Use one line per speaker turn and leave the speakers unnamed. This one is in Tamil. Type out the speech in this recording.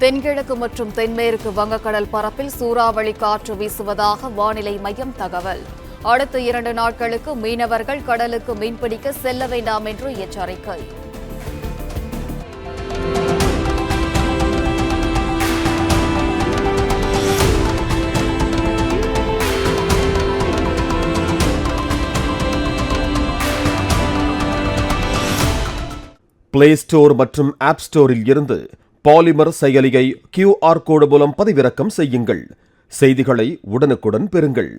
தென்கிழக்கு மற்றும் தென்மேற்கு வங்கக்கடல் பரப்பில் சூறாவளி காற்று வீசுவதாக வானிலை மையம் தகவல். அடுத்த 2 நாட்களுக்கு மீனவர்கள் கடலுக்கு மீன்பிடிக்க செல்ல வேண்டாம் என்று எச்சரிக்கை.
பிளே ஸ்டோர் மற்றும் ஆப் ஸ்டோரில் இருந்து பாலிமர் செயலியை QR கோடு மூலம் பதிவிறக்கம் செய்யுங்கள். செய்திகளை உடனுக்குடன் பெறுங்கள்.